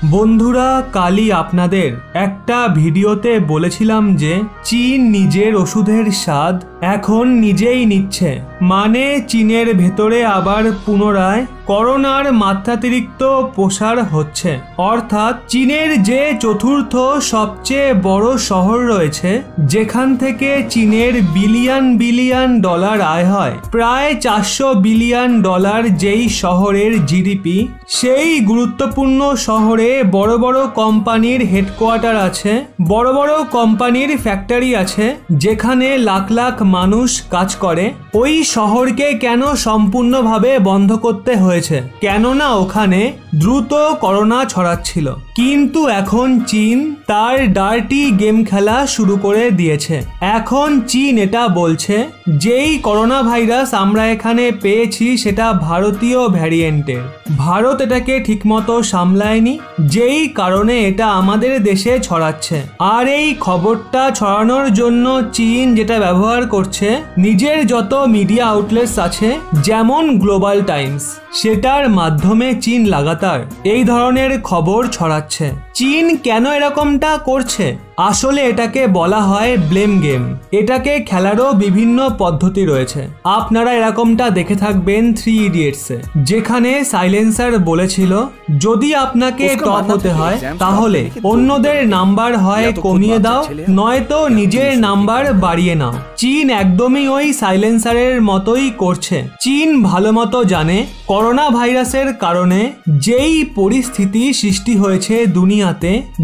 বন্ধুরা, কালই আপনাদের একটা ভিডিওতে বলেছিলাম যে চীন নিজের ওষুধের স্বাদ এখন নিজেই নিচ্ছে। মানে চীনের ভেতরে আবার পুনরায় করোনার মাত্রাতিরিক্ত প্রসার হচ্ছে। অর্থাৎ চীনের যে চতুর্থ সবচেয়ে বড় শহর রয়েছে, যেখান থেকে চীনের বিলিয়ন বিলিয়ন ডলার আয় হয়, প্রায় 400 বিলিয়ন ডলার যেই শহরের জিডিপি, সেই গুরুত্বপূর্ণ শহরে বড় বড় কোম্পানির হেডকোয়ার্টার আছে, বড় বড় কোম্পানির ফ্যাক্টরি আছে, যেখানে লাখ লাখ মানুষ কাজ করে। ওই শহরকে কেন সম্পূর্ণভাবে বন্ধ করতে হয়েছে? কেননা ওখানে দ্রুত করোনা ছড়াচ্ছিল। কিন্তু এখন চীন তার ডার্টি গেম খেলা শুরু করে দিয়েছে। এখন চীন এটা বলছে যেই করোনা ভাইরাস আমরা এখানে পেয়েছি সেটা ভারতীয় ভ্যারিয়েন্টের। ভারত এটাকে ঠিকমতো সামলায়নি, যেই কারণে এটা আমাদের দেশে ছড়াচ্ছে। আর এই খবরটা ছড়ানোর জন্য চীন যেটা ব্যবহার করছে, নিজের যত মিডিয়া আউটলেটস আছে, যেমন গ্লোবাল টাইমস, সেটার মাধ্যমে চীন লাগাতার এই ধরনের খবর ছড়াচ্ছে। চীন কেন এরকমটা করছে? আসলে এটাকে বলা হয় ব্লেম গেম। এটাকে খেলারও বিভিন্ন পদ্ধতি রয়েছে। আপনারা এরকমটা দেখে থাকবেন 3 ইডিয়টসে, যেখানে সাইলেন্সার বলেছিল যদি আপনাকে টপ হতে হয় তাহলে অন্যদের নাম্বার হয় কমিয়ে দাও, নয়তো নিজের নাম্বার বাড়িয়ে নাও। চীন একদমই ওই সাইলেন্সারের মতোই করছে। চীন ভালো মতো জানে করোনা ভাইরাসের কারণে যেই পরিস্থিতি সৃষ্টি হয়েছে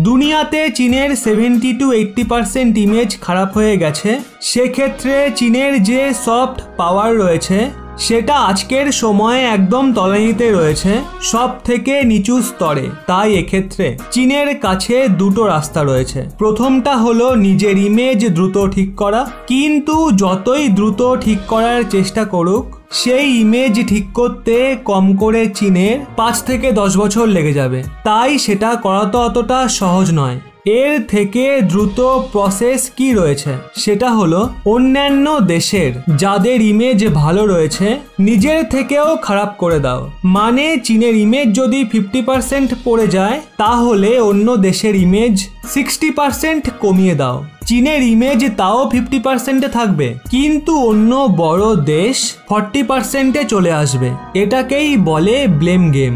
দুনিয়াতে চীনের 70 to 80% ইমেজ খারাপ হয়ে গেছে। সেক্ষেত্রে চীনের যে সফট পাওয়ার রয়েছে সেটা আজকের সময়ে একদম তলানিতে রয়েছে, সব থেকে নিচু স্তরে। তাই এক্ষেত্রে চীনের কাছে দুটো রাস্তা রয়েছে। প্রথমটা হলো নিজের ইমেজ দ্রুত ঠিক করা, কিন্তু যতই দ্রুত ঠিক করার চেষ্টা করুক, সেই ইমেজ ঠিক করতে কম করে চীনের 5 থেকে 10 বছর লেগে যাবে। তাই সেটা করা তো অতটা সহজ নয়। এর থেকে দ্রুত প্রসেস কি রয়েছে, সেটা হলো অন্যান্য দেশের যাদের ইমেজ ভালো রয়েছে নিজের থেকেও খারাপ করে দাও। মানে চীনের ইমেজ যদি 50% পড়ে যায়, তাহলে অন্য দেশের ইমেজ 60% কমিয়ে দাও। চীনের ইমেজ তাও 50%-এ থাকবে, কিন্তু অন্য বড় দেশ 40%-এ চলে আসবে। এটাকেই বলে ব্লেম গেম।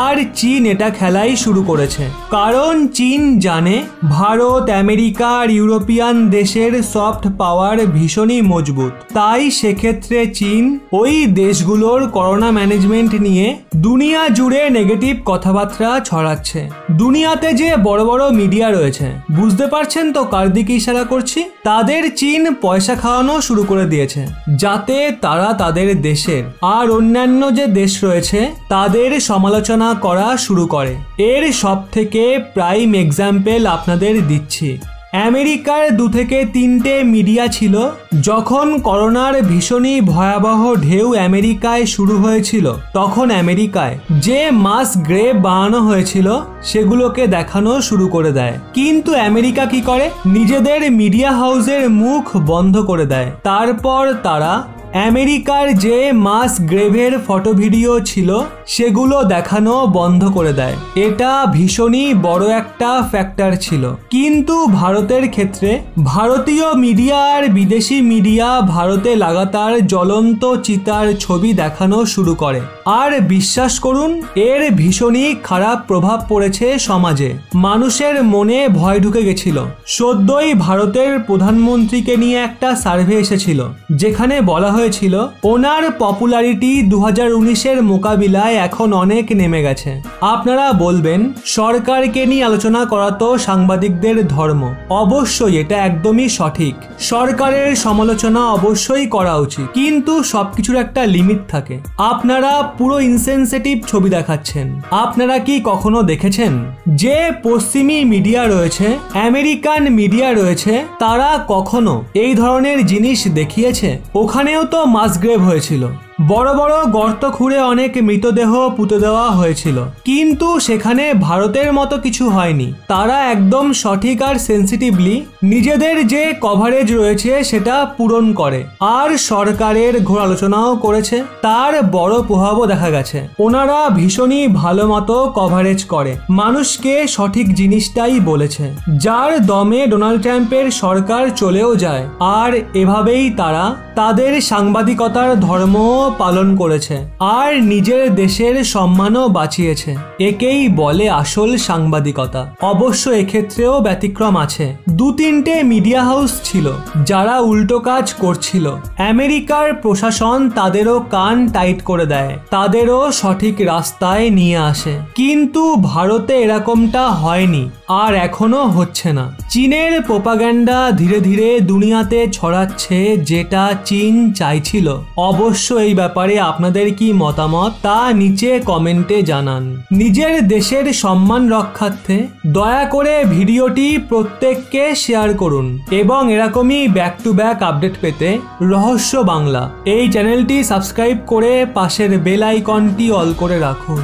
আর চীন এটা খেলাই শুরু করেছে, কারণ চীন জানে ভারত, আমেরিকা আর ইউরোপিয়ান দেশের সফট পাওয়ার ভীষণই মজবুত। তাই সেক্ষেত্রে চীন ওই দেশগুলোর করোনা ম্যানেজমেন্ট নিয়ে দুনিয়া জুড়ে নেগেটিভ কথাবার্তা ছড়াচ্ছে। দুনিয়াতে যে বড় বড় মিডিয়া রয়েছে, বুঝতে পারছেন তো কার দিকে ইশারা করছি? তাদের চীন পয়সা খাওয়ানো শুরু করে দিয়েছে, যাতে তারা তাদের দেশের আর অন্যান্য যে দেশ রয়েছে তাদের সমালোচনা করা শুরু করে। এর সব থেকে প্রাইম এক্সাম্পল আপনাদের দিচ্ছি। আমেরিকার 2 থেকে 3টে মিডিয়া ছিল যখন করোনার ভীষণই ভয়াবহ ঢেউ আমেরিকায় শুরু হয়েছিল। তখন আমেরিকায় যে মাস গ্রেভ বানানো হয়েছিল সেগুলোকে দেখানো শুরু করে দেয়। কিন্তু আমেরিকা কি করে? নিজেদের মিডিয়া হাউসের মুখ বন্ধ করে দেয়। তারপর তারা আমেরিকার যে মাস গ্রেভের ফটো ভিডিও ছিল সেগুলো দেখানো বন্ধ করে দেয়। এটা ভীষণই বড় একটা ফ্যাক্টর ছিল। কিন্তু ভারতের ক্ষেত্রে ভারতীয় মিডিয়া আর বিদেশি মিডিয়া ভারতে লাগাতার জ্বলন্ত চিতার ছবি দেখানো শুরু করে। আর বিশ্বাস করুন, এর ভীষণই খারাপ প্রভাব পড়েছে সমাজে। মানুষের মনে ভয় ঢুকে গেছিল। সদ্যই ভারতের প্রধানমন্ত্রীকে নিয়ে একটা সার্ভে এসেছিল, যেখানে বলা হয়েছিল ওনার পপুলারিটি 2019-এর মোকাবিলায় এখন অনেক নেমে গেছে। আপনারা বলবেন সরকারকে নিয়ে আলোচনা করা তো সাংবাদিকদের ধর্ম। অবশ্যই এটা একদমই সঠিক, সরকারের সমালোচনা অবশ্যই করা উচিত, কিন্তু সবকিছুর একটা লিমিট থাকে। আপনারা পুরো ইনসেনসিটিভ ছবি দেখাচ্ছেন। আপনারা কি কখনো দেখেছেন যে পশ্চিমী মিডিয়া রয়েছে, আমেরিকান মিডিয়া রয়েছে, তারা কখনো এই ধরনের জিনিস দেখিয়েছে? ওখানেও তো মাস গ্রেভ হয়েছিল, বড় বড় গর্ত খুঁড়ে অনেক মৃতদেহ পুঁতে দেওয়া হয়েছিল, কিন্তু সেখানে ভারতের মতো কিছু হয়নি। তারা একদম সঠিক আর সেন্সিটিভলি নিজেদের যে কভারেজ রয়েছে সেটা পূরণ করে, আর সরকারের ঘোর আলোচনাও করেছে, তার বড় প্রভাবও দেখা গেছে। ওনারা ভীষণই ভালো মতো কভারেজ করে, মানুষকে সঠিক জিনিসটাই বলেছে, যার দমে ডোনাল্ড ট্রাম্পের সরকার চলেও যায়। আর এভাবেই তারা তাদের সাংবাদিকতার ধর্ম পালন করেছে আর নিজের দেশের সম্মানও বাঁচিয়েছে। একেই বলে আসল সাংবাদিকতা। অবশ্য এক্ষেত্রেও ব্যতিক্রম আছে। 2-3টে মিডিয়া হাউস ছিল যারা উল্টো কাজ করছিল। আমেরিকার প্রশাসন তাদেরও কান টাইট করে দেয়, তাদেরও সঠিক রাস্তায় নিয়ে আসে। কিন্তু ভারতে এরকমটা হয়নি, আর এখনো হচ্ছে না। চীনের প্রোপাগান্ডা ধীরে ধীরে দুনিয়াতে ছড়াচ্ছে, যেটা চীন চাইছিল। অবশ্য এই ব্যাপারে আপনাদের কি মতামত তা নিচে কমেন্টে জানান। নিজের দেশের সম্মান রক্ষার্থে দয়া করে ভিডিওটি প্রত্যেককে শেয়ার করুন, এবং এরকমই ব্যাক টু ব্যাক আপডেট পেতে রহস্য বাংলা এই চ্যানেলটি সাবস্ক্রাইব করে পাশের বেল আইকনটি অল করে রাখুন।